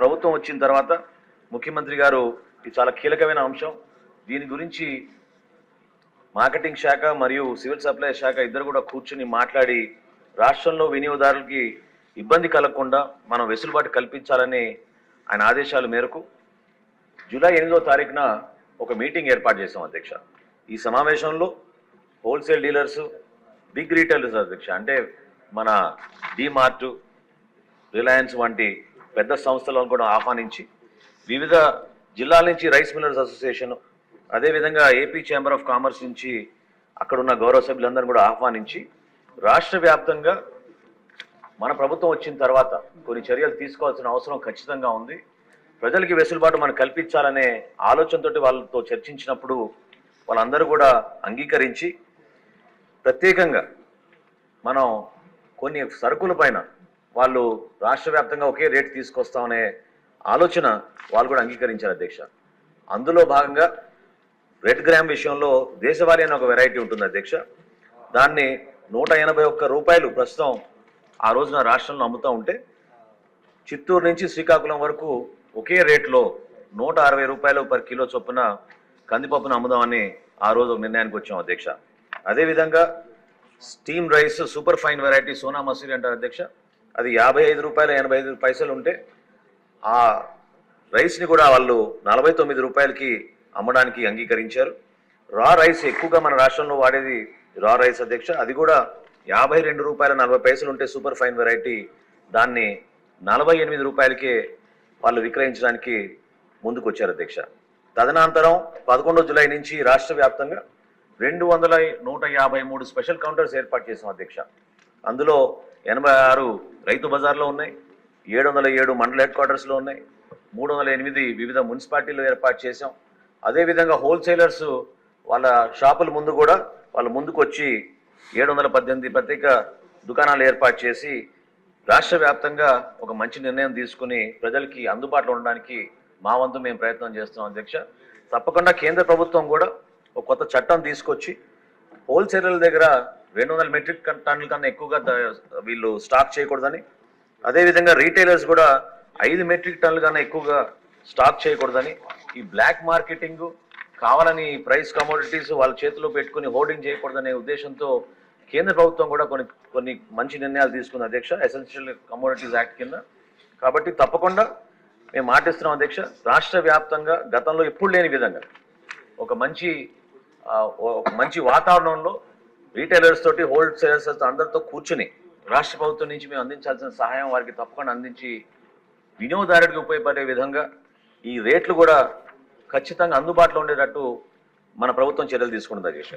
ప్రభుత్వం వచ్చిన తర్వాత ముఖ్యమంత్రి గారు ఇది చాలా కీలకమైన అంశం. దీని గురించి మార్కెటింగ్ శాఖ మరియు సివిల్ సప్లై శాఖ ఇద్దరు కూడా కూర్చుని మాట్లాడి రాష్ట్రంలో వినియోగదారులకి ఇబ్బంది కలగకుండా మనం వెసులుబాటు కల్పించాలని ఆయన ఆదేశాల మేరకు జూలై 8వ తారీఖున ఒక మీటింగ్ ఏర్పాటు చేశాం అధ్యక్ష. ఈ సమావేశంలో హోల్సేల్ డీలర్స్, బిగ్ రీటైలర్స్ అధ్యక్ష, అంటే మన డిమార్ట్, రిలయన్స్ వంటి పెద్ద సంస్థలను కూడా ఆహ్వానించి వివిధ జిల్లాల నుంచి రైస్ మిల్లర్స్ అసోసియేషన్, అదేవిధంగా ఏపీ ఛాంబర్ ఆఫ్ కామర్స్ నుంచి అక్కడున్న గౌరవ సభ్యులందరినీ కూడా ఆహ్వానించి రాష్ట్ర వ్యాప్తంగా మన ప్రభుత్వం వచ్చిన తర్వాత కొన్ని చర్యలు తీసుకోవాల్సిన అవసరం ఖచ్చితంగా ఉంది. ప్రజలకి వెసులుబాటు మనం కల్పించాలనే ఆలోచనతోటి వాళ్ళతో చర్చించినప్పుడు వాళ్ళందరూ కూడా అంగీకరించి ప్రత్యేకంగా మనం కొన్ని సరుకుల పైన వాళ్ళు రాష్ట్ర వ్యాప్తంగా ఒకే రేటు తీసుకొస్తామనే ఆలోచన వాళ్ళు కూడా అంగీకరించారు అధ్యక్ష. అందులో భాగంగా రెడ్ గ్రామ్ విషయంలో దేశవాళీ అనే ఒక వెరైటీ ఉంటుంది అధ్యక్ష. దాన్ని 181 రూపాయలు ప్రస్తుతం ఆ రోజున రాష్ట్రంలో అమ్ముతూ ఉంటే చిత్తూరు నుంచి శ్రీకాకుళం వరకు ఒకే రేట్లో 160 రూపాయలు పర్ కిలో చొప్పున కందిపప్పును అమ్ముదామని ఆ రోజు నిర్ణయానికి వచ్చాం అధ్యక్ష. అదేవిధంగా steam rice super fine variety Sona Masoori అంటారు అధ్యక్ష, అది 55 రూపాయలు 85 పైసలు ఉంటే ఆ రైస్ని కూడా వాళ్ళు 49 రూపాయలకి అమ్మడానికి అంగీకరించారు. రా రైస్ ఎక్కువగా మన రాష్ట్రంలో వాడేది రా రైస్ అధ్యక్ష, అది కూడా 52 రూపాయల 40 పైసలు ఉంటే సూపర్ ఫైన్ వెరైటీ దాన్ని 48 రూపాయలకే వాళ్ళు విక్రయించడానికి ముందుకు వచ్చారు అధ్యక్ష. తదనంతరం 11 జూలై నుంచి రాష్ట్ర వ్యాప్తంగా 153 స్పెషల్ కౌంటర్స్ ఏర్పాటు చేసాం అధ్యక్ష. అందులో 86 రైతు బజార్లో ఉన్నాయి, 707 మండల హెడ్ క్వార్టర్స్లో ఉన్నాయి, 308 వివిధ మున్సిపాలిటీలు ఏర్పాటు చేసాం. అదేవిధంగా హోల్సేలర్స్ వాళ్ళ షాపుల ముందు కూడా వాళ్ళు ముందుకు వచ్చి 718 ప్రత్యేక దుకాణాలు ఏర్పాటు చేసి రాష్ట్ర వ్యాప్తంగా ఒక మంచి నిర్ణయం తీసుకుని ప్రజలకి అందుబాటులో ఉండడానికి మా వంతు మేము ప్రయత్నం చేస్తున్నాం అధ్యక్ష. తప్పకుండా కేంద్ర ప్రభుత్వం కూడా ఒక కొత్త చట్టం తీసుకొచ్చి హోల్సేలర్ల దగ్గర 200 మెట్రిక్ టన్నుల కన్నా ఎక్కువగా వీళ్ళు స్టాక్ చేయకూడదని, అదేవిధంగా రీటైలర్స్ కూడా 5 మెట్రిక్ టన్నుల కన్నా ఎక్కువగా స్టాక్ చేయకూడదని, ఈ బ్లాక్ మార్కెటింగ్ కావాలని ప్రైస్ కమోడిటీస్ వాళ్ళ చేతిలో పెట్టుకుని హోర్డింగ్ చేయకూడదనే ఉద్దేశంతో కేంద్ర ప్రభుత్వం కూడా కొన్ని మంచి నిర్ణయాలు తీసుకుంది అధ్యక్ష, ఎసెన్షియల్ కమోడిటీస్ యాక్ట్ కింద. కాబట్టి తప్పకుండా మేము మాటిస్తున్నాం అధ్యక్ష, రాష్ట్ర వ్యాప్తంగా గతంలో ఎప్పుడు లేని విధంగా ఒక మంచి వాతావరణంలో రీటైలర్స్ తోటి హోల్సేలర్స్ అందరితో కూర్చుని రాష్ట్ర ప్రభుత్వం నుంచి మేము అందించాల్సిన సహాయం వారికి తప్పకుండా అందించి వినియోగదారుడికి ఉపయోగపడే విధంగా ఈ రేట్లు కూడా ఖచ్చితంగా అందుబాటులో ఉండేటట్టు మన ప్రభుత్వం చర్యలు తీసుకుంటుంది అధ్యక్ష.